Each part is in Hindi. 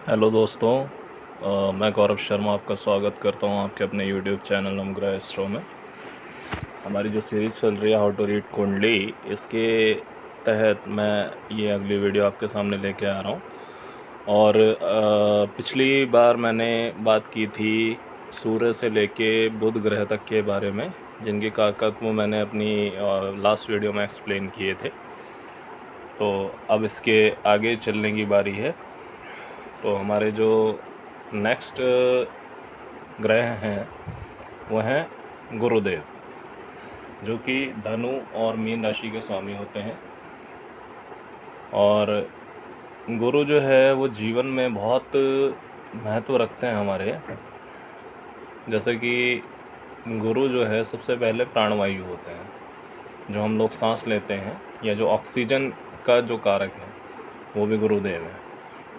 हेलो दोस्तों, मैं गौरव शर्मा आपका स्वागत करता हूं आपके अपने यूट्यूब चैनल नवग्रह एस्ट्रो में। हमारी जो सीरीज़ चल रही है हाउ टू रीड कुंडली, इसके तहत मैं ये अगली वीडियो आपके सामने लेके आ रहा हूं। और पिछली बार मैंने बात की थी सूर्य से लेके बुध ग्रह तक के बारे में, जिनके कारकत्व मैंने अपनी लास्ट वीडियो में एक्सप्लेन किए थे। तो अब इसके आगे चलने की बारी है। तो हमारे जो नेक्स्ट ग्रह हैं वह हैं गुरुदेव, जो कि धनु और मीन राशि के स्वामी होते हैं। और गुरु जो है वो जीवन में बहुत महत्व रखते हैं हमारे। जैसे कि गुरु जो है सबसे पहले प्राणवायु होते हैं, जो हम लोग सांस लेते हैं, या जो ऑक्सीजन का जो कारक है वो भी गुरुदेव है।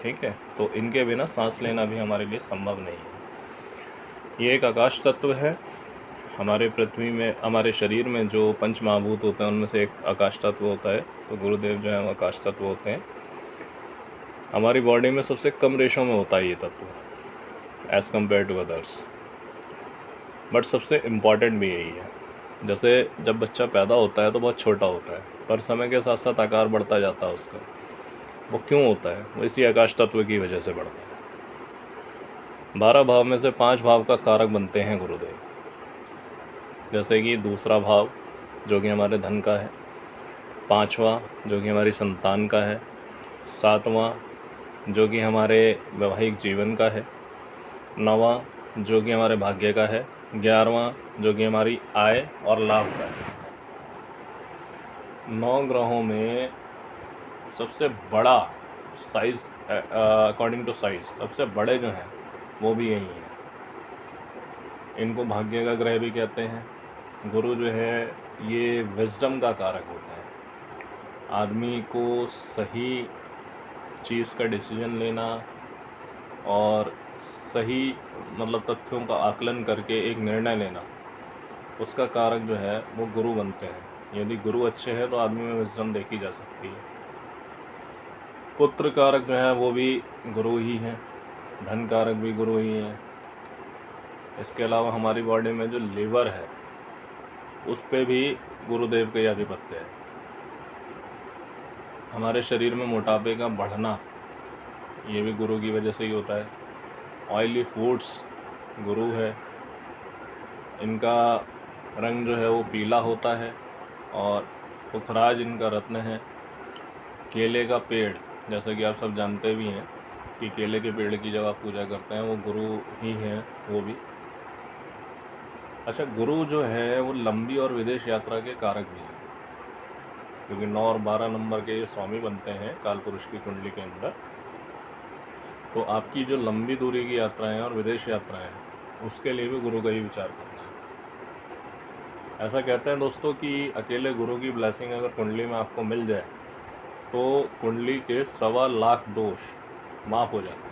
ठीक है, तो इनके बिना सांस लेना भी हमारे लिए संभव नहीं है। ये एक आकाश तत्व है। हमारे पृथ्वी में, हमारे शरीर में जो पंच महाभूत होते हैं उनमें से एक आकाश तत्व होता है। तो गुरुदेव जो है वो आकाश तत्व होते हैं। हमारी बॉडी में सबसे कम रेशो में होता है ये तत्व as compare to others, but सबसे इम्पॉर्टेंट भी यही है। जैसे जब बच्चा पैदा होता है तो बहुत छोटा होता है, पर समय के साथ साथ आकार बढ़ता जाता है उसका। वो क्यों होता है? वो इसी आकाश तत्व की वजह से बढ़ता है। 12 भाव में से 5 भाव का कारक बनते हैं गुरुदेव। जैसे कि दूसरा भाव जो कि हमारे धन का है, 5वां जो कि हमारी संतान का है, 7वां जो कि हमारे वैवाहिक जीवन का है, 9वां जो कि हमारे भाग्य का है, 11वां जो कि हमारी आय और लाभ का है। 9 ग्रहों में सबसे बड़ा साइज, अकॉर्डिंग टू साइज, सबसे बड़े जो हैं वो भी यही हैं। इनको भाग्य का ग्रह भी कहते हैं। गुरु जो है ये विजडम का कारक होता है। आदमी को सही चीज़ का डिसीजन लेना और सही मतलब तथ्यों का आकलन करके एक निर्णय लेना, उसका कारक जो है वो गुरु बनते हैं। यदि गुरु अच्छे हैं तो आदमी में विजडम देखी जा सकती है। पुत्र कारक जो है वो भी गुरु ही है, धन कारक भी गुरु ही है। इसके अलावा हमारी बॉडी में जो लिवर है उस पे भी गुरुदेव का आधिपत्य है। हमारे शरीर में मोटापे का बढ़ना ये भी गुरु की वजह से ही होता है। ऑयली फूड्स गुरु है। इनका रंग जो है वो पीला होता है और पुखराज इनका रत्न है। केले का पेड़, जैसा कि आप सब जानते भी हैं कि केले के पेड़ की जब आप पूजा करते हैं वो गुरु ही हैं वो भी। अच्छा, गुरु जो है वो लंबी और विदेश यात्रा के कारक भी हैं, क्योंकि 9 और 12 नंबर के ये स्वामी बनते हैं काल पुरुष की कुंडली के अंदर। तो आपकी जो लंबी दूरी की यात्राएं और विदेश यात्राएं हैं उसके लिए भी गुरु का ही विचार करना है। ऐसा कहते हैं दोस्तों कि अकेले गुरु की ब्लेसिंग अगर कुंडली में आपको मिल जाए तो कुंडली के 1.25 लाख दोष माफ़ हो जाते हैं।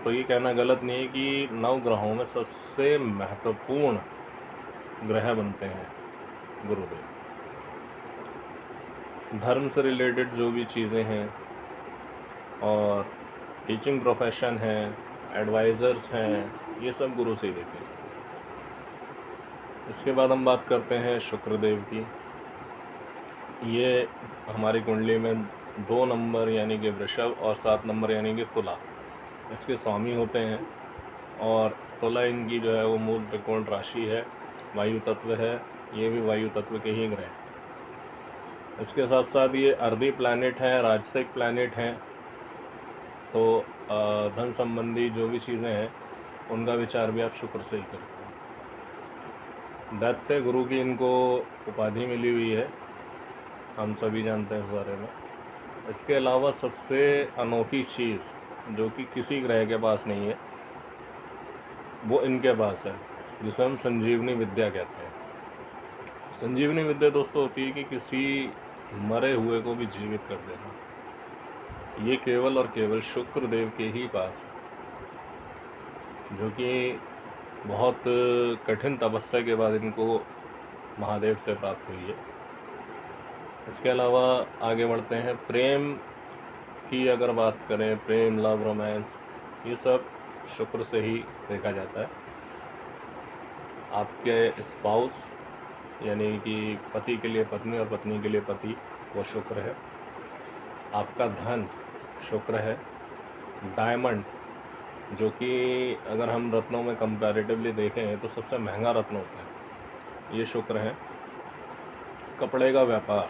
तो ये कहना गलत नहीं है कि 9 ग्रहों में सबसे महत्वपूर्ण ग्रह बनते हैं गुरुदेव। धर्म से रिलेटेड जो भी चीज़ें हैं और टीचिंग प्रोफेशन है, एडवाइज़र्स हैं, ये सब गुरु से ही देखे। इसके बाद हम बात करते हैं शुक्रदेव की। ये हमारी कुंडली में 2 नंबर यानी कि वृषभ और 7 नंबर यानी कि तुला, इसके स्वामी होते हैं। और तुला इनकी जो है वो मूल त्रिकोण राशि है, वायु तत्व है। ये भी वायु तत्व के ही ग्रह। इसके साथ साथ ये अर्धी प्लैनेट है, राजसिक प्लैनेट हैं। तो धन संबंधी जो भी चीज़ें हैं उनका विचार भी आप शुक्र से ही करते हैं। दैत्य गुरु की इनको उपाधि मिली हुई है, हम सभी जानते हैं इस बारे में। इसके अलावा सबसे अनोखी चीज़ जो कि किसी ग्रह के पास नहीं है वो इनके पास है, जिसे हम संजीवनी विद्या कहते हैं। संजीवनी विद्या दोस्तों होती है कि किसी मरे हुए को भी जीवित कर देना। ये केवल और केवल शुक्रदेव के ही पास है, जो कि बहुत कठिन तपस्या के बाद इनको महादेव से प्राप्त हुई है। इसके अलावा आगे बढ़ते हैं। प्रेम की अगर बात करें, प्रेम, लव, रोमांस, ये सब शुक्र से ही देखा जाता है। आपके स्पाउस यानी कि पति के लिए पत्नी और पत्नी के लिए पति, वो शुक्र है। आपका धन शुक्र है। डायमंड, जो कि अगर हम रत्नों में कंपैरेटिवली देखें तो सबसे महंगा रत्न होता है, ये शुक्र है। कपड़े का व्यापार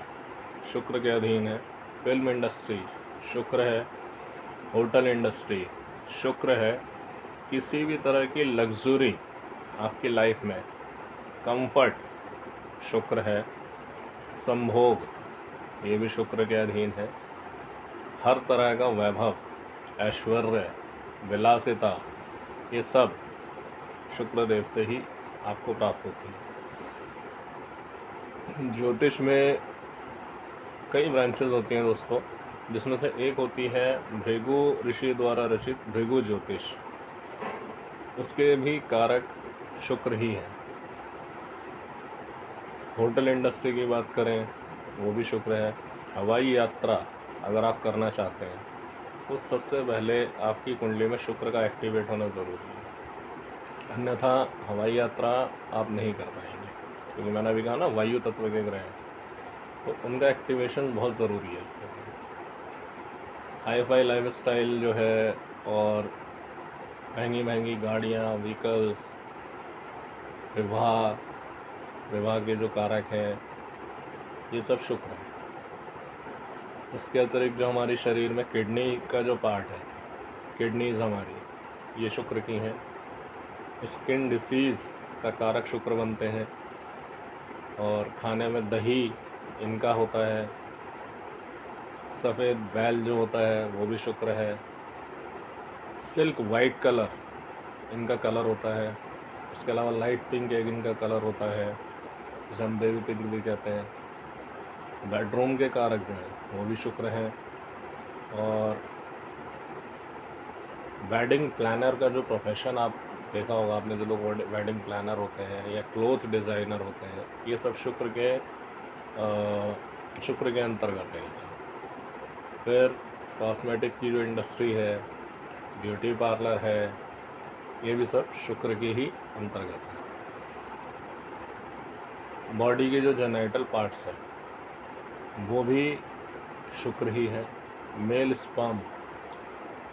शुक्र के अधीन है। फिल्म इंडस्ट्री शुक्र है। होटल इंडस्ट्री शुक्र है। किसी भी तरह की लग्जरी आपकी लाइफ में, कंफर्ट शुक्र है। संभोग, ये भी शुक्र के अधीन है। हर तरह का वैभव, ऐश्वर्य, विलासिता, ये सब शुक्रदेव से ही आपको प्राप्त होती है। ज्योतिष में कई ब्रांचेस होती हैं दोस्तों, जिसमें से एक होती है भृगु ऋषि द्वारा रचित भृगु ज्योतिष। उसके भी कारक शुक्र ही है। होटल इंडस्ट्री की बात करें, वो भी शुक्र है। हवाई यात्रा अगर आप करना चाहते हैं तो सबसे पहले आपकी कुंडली में शुक्र का एक्टिवेट होना ज़रूरी है, अन्यथा हवाई यात्रा आप नहीं कर पाएंगे। क्योंकि मैंने अभी कहा ना, वायु तत्व के ग्रह हैं, तो उनका एक्टिवेशन बहुत ज़रूरी है इसके लिए। हाई फाई लाइफ स्टाइल जो है और महंगी महंगी गाड़ियाँ, व्हीकल्स, विवाह के जो कारक हैं, ये सब शुक्र है। इसके अतिरिक्त जो हमारी शरीर में किडनी का जो पार्ट है, किडनीज हमारी, ये शुक्र की हैं। स्किन डिसीज़ का कारक शुक्र बनते हैं। और खाने में दही इनका होता है। सफ़ेद बैल जो होता है वो भी शुक्र है। सिल्क वाइट कलर इनका कलर होता है। इसके अलावा लाइट पिंक एक इनका कलर होता है, जिसे हम बेबी पिंक भी कहते हैं। बेडरूम के कारक जो हैं वो भी शुक्र हैं। और वेडिंग प्लानर का जो प्रोफेशन आप देखा होगा आपने, जो लोग वेडिंग प्लानर होते हैं या क्लोथ डिज़ाइनर होते हैं, ये सब शुक्र के अंतर्गत है ये सब। फिर कॉस्मेटिक की जो इंडस्ट्री है, ब्यूटी पार्लर है, ये भी सब शुक्र के ही अंतर्गत है। बॉडी के जो जेनिटल पार्ट्स हैं वो भी शुक्र ही है। मेल स्पर्म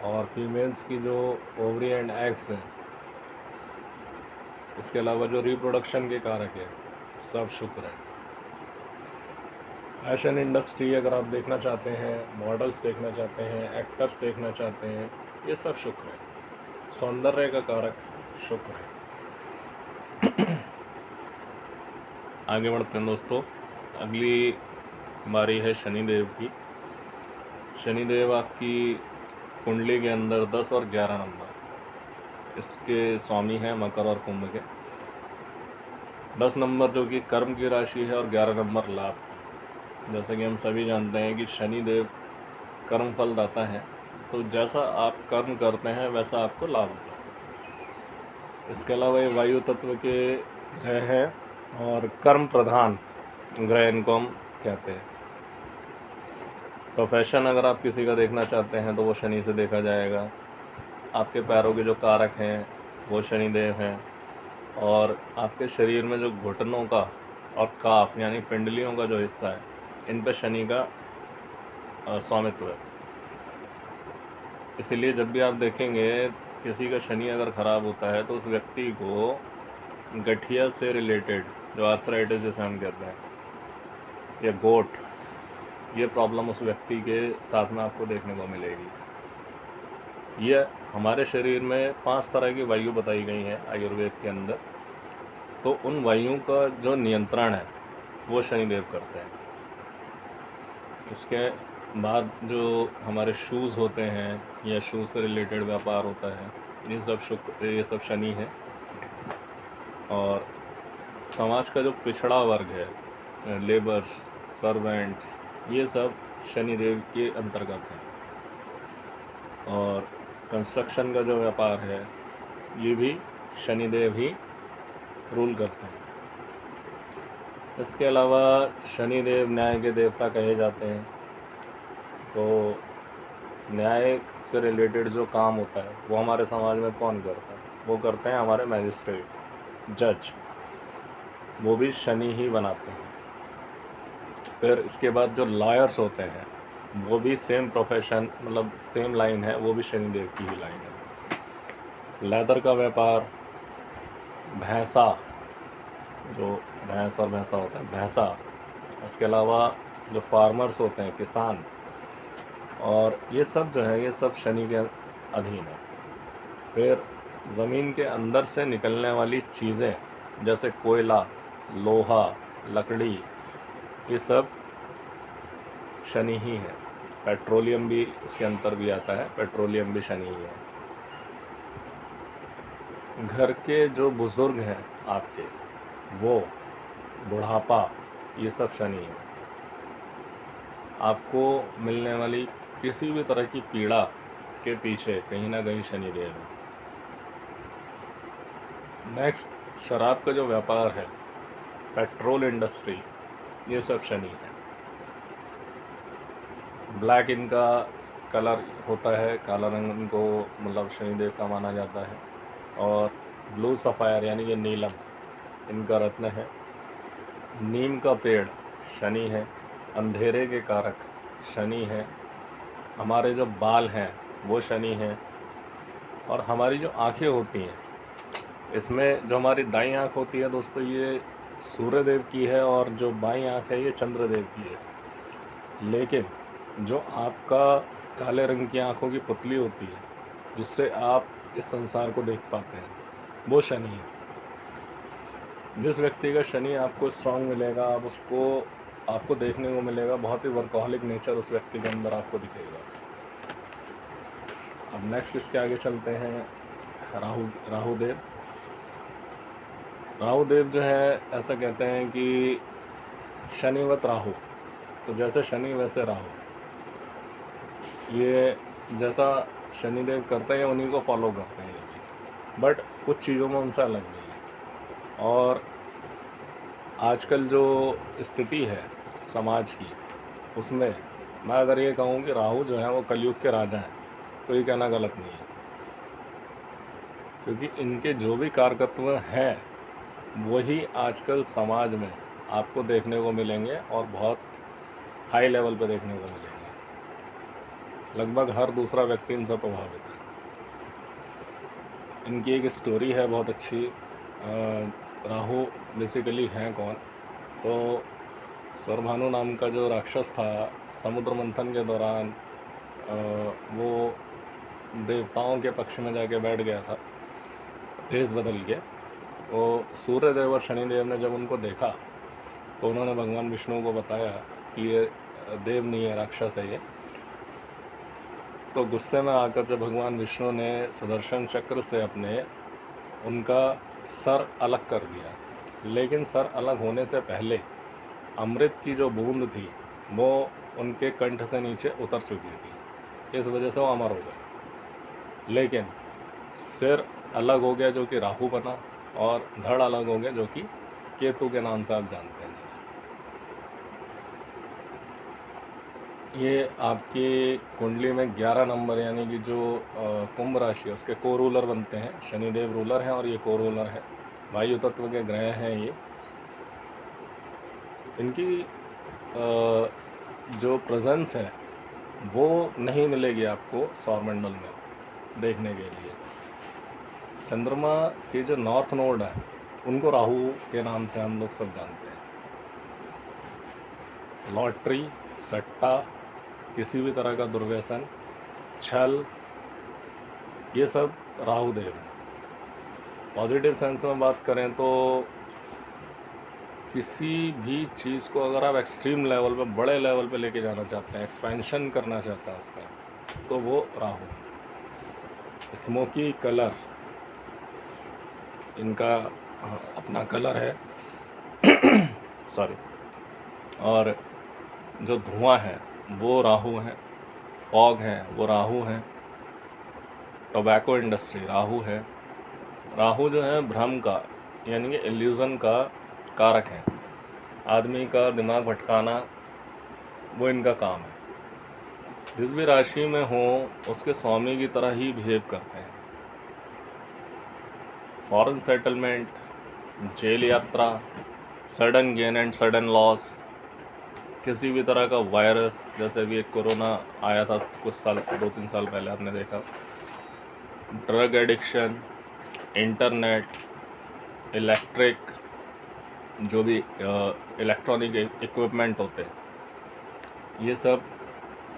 और फीमेल्स की जो ओवरी एंड एग्स हैं, इसके अलावा जो रिप्रोडक्शन के कारक है, सब शुक्र है। फैशन इंडस्ट्री अगर आप देखना चाहते हैं, मॉडल्स देखना चाहते हैं, एक्टर्स देखना चाहते हैं, ये सब शुक्र है। सौंदर्य का कारक शुक्र है। आगे बढ़ते हैं दोस्तों। अगली बारी है शनिदेव की। शनिदेव आपकी कुंडली के अंदर 10 और 11 नंबर इसके स्वामी हैं, मकर और कुंभ के। 10 नंबर जो कि कर्म की राशि है और 11 नंबर लाभ। जैसे कि हम सभी जानते हैं कि शनिदेव कर्म फल दाता है, तो जैसा आप कर्म करते हैं वैसा आपको लाभ होता है। इसके अलावा ये वायु तत्व के ग्रह हैं और कर्म प्रधान ग्रह इनको हम कहते हैं। प्रोफेशन अगर आप किसी का देखना चाहते हैं तो वो शनि से देखा जाएगा। आपके पैरों के जो कारक हैं वो शनिदेव हैं। और आपके शरीर में जो घुटनों का और काफ यानी पिंडलियों का जो हिस्सा है, इन पर शनि का स्वामित्व है। इसीलिए जब भी आप देखेंगे किसी का शनि अगर ख़राब होता है तो उस व्यक्ति को गठिया से रिलेटेड जो आर्थराइटिस जैसे हम कहते हैं या गोट, ये प्रॉब्लम उस व्यक्ति के साथ में आपको देखने को मिलेगी। ये हमारे शरीर में 5 तरह की वायु बताई गई हैं आयुर्वेद के अंदर, तो उन वायुओं का जो नियंत्रण है वो शनिदेव करते हैं। इसके बाद जो हमारे शूज़ होते हैं या शूज़ से रिलेटेड व्यापार होता है, ये सब शनि है। और समाज का जो पिछड़ा वर्ग है, लेबर्स, सर्वेंट्स, ये सब शनिदेव के अंतर्गत है। और कंस्ट्रक्शन का जो व्यापार है, ये भी शनिदेव ही रूल करते हैं। इसके अलावा शनिदेव न्याय के देवता कहे जाते हैं। तो न्याय से रिलेटेड जो काम होता है वो हमारे समाज में कौन करता है? वो करते हैं हमारे मैजिस्ट्रेट, जज, वो भी शनि ही बनाते हैं। फिर इसके बाद जो लॉयर्स होते हैं वो भी सेम प्रोफेशन, मतलब सेम लाइन है, वो भी शनिदेव की ही लाइन है। लेदर का व्यापार, भैंसा, जो भैंस और भैंसा होता है, भैंसा, उसके अलावा जो फार्मर्स होते हैं, किसान, और ये सब जो है ये सब शनि के अधीन है। फिर ज़मीन के अंदर से निकलने वाली चीज़ें जैसे कोयला, लोहा, लकड़ी, ये सब शनि ही है। पेट्रोलियम भी इसके अंदर भी आता है, पेट्रोलियम भी शनि ही है। घर के जो बुज़ुर्ग हैं आपके, वो बुढ़ापा, ये सब शनि है। आपको मिलने वाली किसी भी तरह की पीड़ा के पीछे कहीं ना कहीं शनिदेव है। नेक्स्ट, शराब का जो व्यापार है, पेट्रोल इंडस्ट्री, ये सब शनि है। ब्लैक इनका कलर होता है, काला रंग इनको मतलब शनिदेव का माना जाता है। और ब्लू सफ़ायर यानी कि नीलम इनका रत्न है। नीम का पेड़ शनि है। अंधेरे के कारक शनि है। हमारे जो बाल हैं वो शनि हैं। और हमारी जो आँखें होती हैं, इसमें जो हमारी दाईं आँख होती है दोस्तों, ये सूर्यदेव की है, और जो बाईं आँख है ये चंद्रदेव की है। लेकिन जो आपका काले रंग की आँखों की पुतली होती है, जिससे आप इस संसार को देख पाते हैं, वो शनि है। जिस व्यक्ति का शनि आपको स्ट्रांग मिलेगा, आपको देखने को मिलेगा बहुत ही वर्कहोलिक नेचर उस व्यक्ति के अंदर आपको दिखेगा। अब नेक्स्ट इसके आगे चलते हैं, राहुदेव। राहुदेव जो है, ऐसा कहते हैं कि शनिवत राहु, तो जैसे शनि वैसे राहु। ये जैसा शनिदेव करते हैं उन्हीं को फॉलो करते हैं ये भी, बट कुछ चीज़ों में उनसे अलग नहीं है। और आजकल जो स्थिति है समाज की, उसमें मैं अगर ये कहूँ कि राहु जो है वो कलयुग के राजा हैं, तो ये कहना गलत नहीं है, क्योंकि इनके जो भी कारकत्व हैं वही आजकल समाज में आपको देखने को मिलेंगे, और बहुत हाई लेवल पे देखने को मिलेंगे। लगभग हर दूसरा व्यक्ति इनसे प्रभावित है। इनकी एक स्टोरी है बहुत अच्छी। राहु बेसिकली हैं कौन, तो स्वरभानु नाम का जो राक्षस था, समुद्र मंथन के दौरान वो देवताओं के पक्ष में जाके बैठ गया था भेष बदल के। वो सूर्यदेव और शनिदेव ने जब उनको देखा तो उन्होंने भगवान विष्णु को बताया कि ये देव नहीं है, राक्षस है ये। तो गुस्से में आकर जब भगवान विष्णु ने सुदर्शन चक्र से उनका सर अलग कर दिया, लेकिन सर अलग होने से पहले अमृत की जो बूंद थी वो उनके कंठ से नीचे उतर चुकी थी, इस वजह से वो अमर हो गए। लेकिन सिर अलग हो गया जो कि राहु बना, और धड़ अलग हो गया जो कि केतु के नाम से आप जानते हैं। ये आपकी कुंडली में 11 नंबर यानी कि जो कुंभ राशि है उसके को रूलर बनते हैं। शनिदेव रूलर हैं और ये को रूलर है, वायु तत्व के ग्रह हैं ये। इनकी जो प्रेजेंस है वो नहीं मिलेगी आपको सौरमंडल में देखने के लिए। चंद्रमा के जो नॉर्थ नोड है उनको राहु के नाम से हम लोग सब जानते हैं। लॉटरी, सट्टा, किसी भी तरह का दुर्व्यसन, छल, ये सब राहुदेव है। पॉजिटिव सेंस में बात करें तो किसी भी चीज़ को अगर आप एक्सट्रीम लेवल पे, बड़े लेवल पे लेके जाना चाहते हैं, एक्सपेंशन करना चाहते हैं उसका, तो वो राहु। स्मोकी कलर इनका अपना कलर है सॉरी। और जो धुआं है वो राहु है, फॉग है वो राहु है, टोबैको इंडस्ट्री राहु है। राहु जो है भ्रम का यानी कि इल्यूज़न का कारक है। आदमी का दिमाग भटकाना वो इनका काम है। जिस भी राशि में हो उसके स्वामी की तरह ही बिहेव करते हैं। फॉरेन सेटलमेंट, जेल यात्रा, sudden gain and sudden loss, किसी भी तरह का वायरस, जैसे अभी एक कोरोना आया था कुछ साल 2-3 साल पहले आपने देखा, ड्रग एडिक्शन, इंटरनेट, इलेक्ट्रिक, जो भी इलेक्ट्रॉनिक इक्विपमेंट होते हैं, ये सब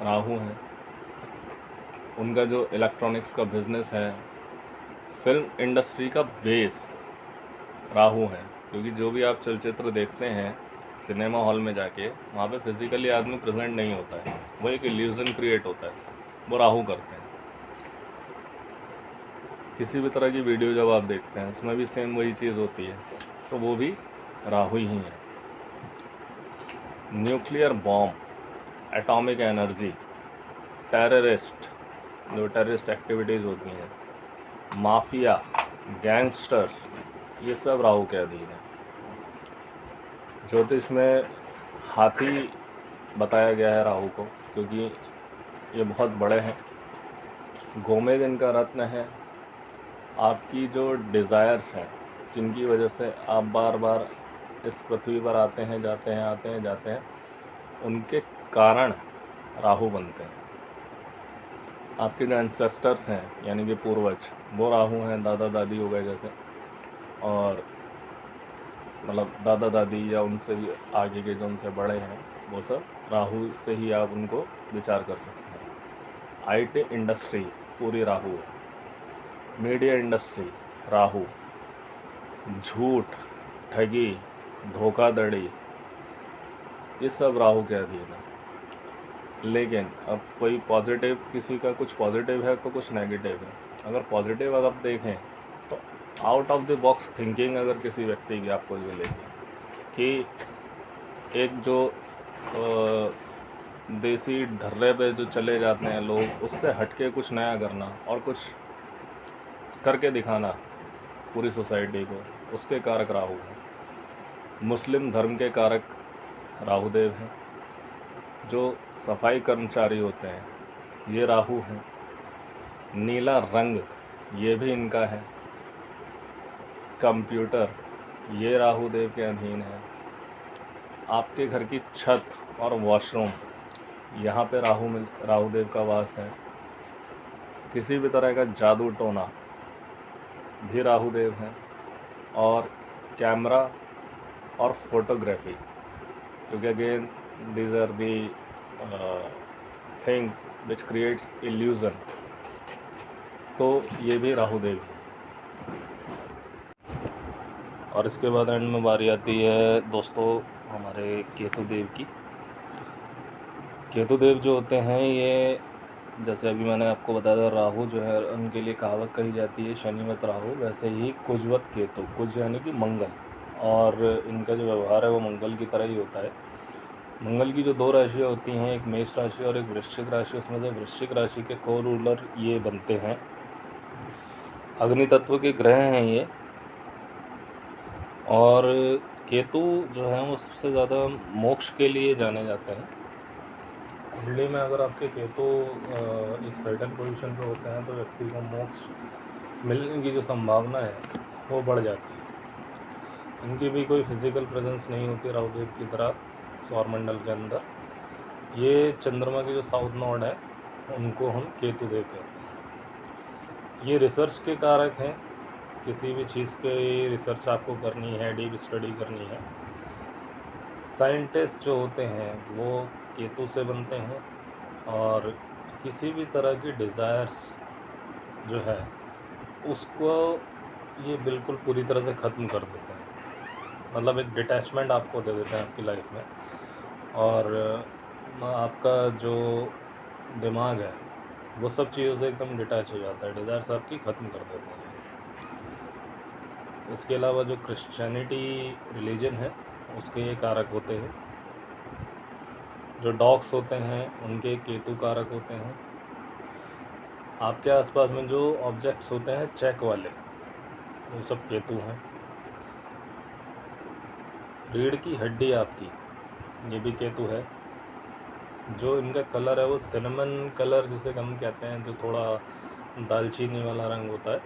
राहु हैं। उनका जो इलेक्ट्रॉनिक्स का बिजनेस है, फिल्म इंडस्ट्री का बेस राहु है। क्योंकि जो भी आप चलचित्र देखते हैं सिनेमा हॉल में जाके, वहाँ पे फिजिकली आदमी प्रेजेंट नहीं होता है, वो एक इल्यूजन क्रिएट होता है, वो राहु करते हैं। किसी भी तरह की वीडियो जब आप देखते हैं उसमें भी सेम वही चीज़ होती है, तो वो भी राहु ही है। Nuclear bomb, atomic energy, terrorist, जो टेररिस्ट एक्टिविटीज़ होती हैं, माफिया, गैंगस्टर्स, ये सब राहु के अधीन है। ज्योतिष में हाथी बताया गया है राहु को, क्योंकि ये बहुत बड़े हैं। गोमेद इनका रत्न है। आपकी जो डिज़ायर्स हैं, जिनकी वजह से आप बार बार इस पृथ्वी पर आते हैं जाते हैं आते हैं जाते हैं, उनके कारण राहु बनते हैं। आपके जो एंसेस्टर्स हैं यानी कि पूर्वज, वो राहु हैं, दादा दादी हो गए जैसे, और मतलब दादा दादी या उनसे भी आगे के जो उनसे बड़े हैं, वो सब राहु से ही आप उनको विचार कर सकते हैं। आईटी इंडस्ट्री पूरी राहु है। Media industry Rahu. झूठ, ठगी, धोखाधड़ी, ये सब राहु के अधीन है। लेकिन अब कोई पॉजिटिव, किसी का कुछ पॉजिटिव है तो कुछ नेगेटिव है। अगर पॉजिटिव अगर आप देखें तो out of the box thinking अगर किसी व्यक्ति की आपको मिलेगी कि एक जो देसी ढर्रे पे जो चले जाते हैं लोग, उससे हटके कुछ नया करना और कुछ करके दिखाना पूरी सोसाइटी को, उसके कारक राहु हैं। मुस्लिम धर्म के कारक राहुदेव हैं। जो सफाई कर्मचारी होते हैं ये राहु हैं। नीला रंग ये भी इनका है। कंप्यूटर ये राहुदेव के अधीन है। आपके घर की छत और वॉशरूम, यहाँ पे राहुदेव का वास है। किसी भी तरह का जादू टोना भी राहुदेव हैं। और कैमरा और फोटोग्राफी, क्योंकि again these are the things which creates illusion, तो ये भी राहुदेव है। और इसके बाद एंड में बारी आती है दोस्तों हमारे केतुदेव की। केतुदेव जो होते हैं, ये जैसे अभी मैंने आपको बताया था, राहु जो है उनके लिए कहावत कही जाती है शनिवत राहु, वैसे ही कुजवत केतु, कुज यानी कि मंगल, और इनका जो व्यवहार है वो मंगल की तरह ही होता है। मंगल की जो 2 राशियाँ होती हैं, एक मेष राशि और एक वृश्चिक राशि, उसमें से वृश्चिक राशि के को रूलर ये बनते हैं, अग्नि तत्व के ग्रह हैं ये। और केतु जो है वो सबसे ज़्यादा मोक्ष के लिए जाने जाते हैं। कुंडली में अगर आपके केतु एक सर्टेन पोजीशन पे होते हैं तो व्यक्ति को मोक्ष मिलने की जो संभावना है वो बढ़ जाती है। इनकी भी कोई फिजिकल प्रेजेंस नहीं होती राहुदेव की तरह सौरमंडल के अंदर। ये चंद्रमा के जो साउथ नोड है उनको हम केतुदेव कहते हैं। ये रिसर्च के कारक हैं। किसी भी चीज़ के रिसर्च आपको करनी है, डीप स्टडी करनी है, साइंटिस्ट जो होते हैं वो केतु से बनते हैं। और किसी भी तरह की डिज़ायर्स जो है उसको ये बिल्कुल पूरी तरह से ख़त्म कर देते हैं। मतलब एक डिटैचमेंट आपको दे देते हैं आपकी लाइफ में, और आपका जो दिमाग है वो सब चीज़ों से एकदम डिटैच हो जाता है, डिज़ायर्स आपकी ख़त्म कर देते हैं। इसके अलावा जो क्रिश्चियनिटी रिलीजन है उसके ये कारक होते हैं। जो डॉग्स होते हैं उनके केतु कारक होते हैं। आपके आसपास में जो ऑब्जेक्ट्स होते हैं चेक वाले, वो सब केतु हैं। रीढ़ की हड्डी आपकी, ये भी केतु है। जो इनका कलर है वो सिनेमन कलर जिसे हम कहते हैं, जो थोड़ा दालचीनी वाला रंग होता है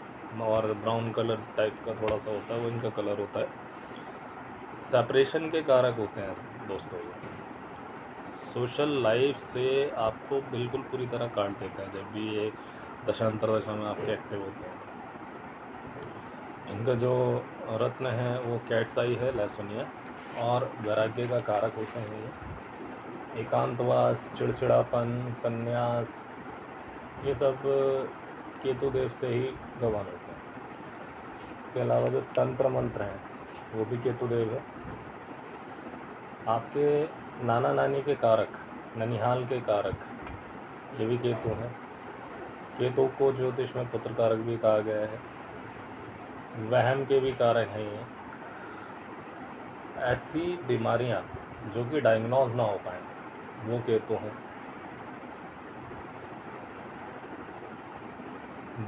और ब्राउन कलर टाइप का थोड़ा सा होता है, वो इनका कलर होता है। सेपरेशन के कारक होते हैं दोस्तों। ये सोशल लाइफ से आपको बिल्कुल पूरी तरह काट देता है जब भी ये दशांतर दशा में आपके एक्टिव होते हैं। इनका जो रत्न है वो कैट्स आई है, लहसुनिया, और वैराग्य का कारक होते हैं ये। एकांतवास, चिड़चिड़ापन, संन्यास, ये सब केतु देव से ही गवान होते हैं। इसके अलावा जो तंत्र मंत्र हैं वो भी केतु देव है। आपके नाना नानी के कारक, ननिहाल के कारक, ये भी केतु हैं। केतु को ज्योतिष में पुत्र कारक भी कहा गया है। वहम के भी कारक हैं ये। ऐसी बीमारियां जो कि डायग्नोज ना हो पाए वो केतु हैं।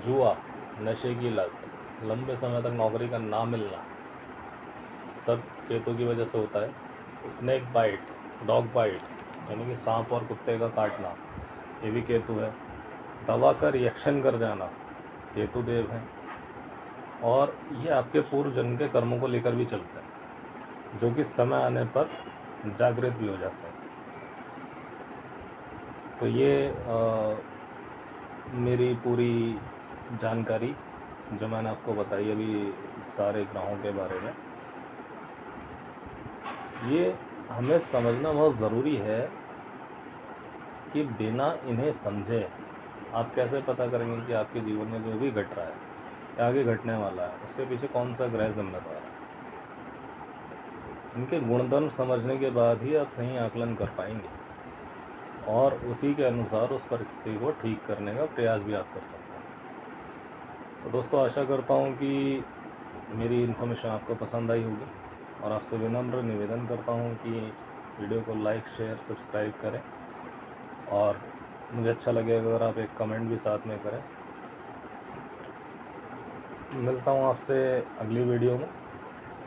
जुआ, नशे की लत, लंबे समय तक नौकरी का ना मिलना, सब केतु की वजह से होता है। स्नेक बाइट, डॉग बाइट, यानी कि सांप और कुत्ते का काटना, ये भी केतु है। दवा का रिएक्शन कर जाना, केतु देव हैं। और ये आपके पूर्व जन्म के कर्मों को लेकर भी चलते हैं, जो कि समय आने पर जागृत भी हो जाते हैं। तो ये मेरी पूरी जानकारी जो मैंने आपको बताई अभी सारे ग्रहों के बारे में, ये हमें समझना बहुत ज़रूरी है कि बिना इन्हें समझे आप कैसे पता करेंगे कि आपके जीवन में जो भी घट रहा है या आगे घटने वाला है उसके पीछे कौन सा ग्रह जिम्मेदार है। इनके गुणधर्म समझने के बाद ही आप सही आकलन कर पाएंगे और उसी के अनुसार उस परिस्थिति को ठीक करने का प्रयास भी आप कर सकते हैं। तो दोस्तों, आशा करता हूँ कि मेरी इन्फॉर्मेशन आपको पसंद आई होगी और आपसे विनम्र निवेदन करता हूँ कि वीडियो को लाइक, शेयर, सब्सक्राइब करें और मुझे अच्छा लगेगा अगर आप एक कमेंट भी साथ में करें। मिलता हूँ आपसे अगली वीडियो में,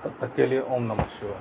तब तक के लिए ओम नमः शिवाय।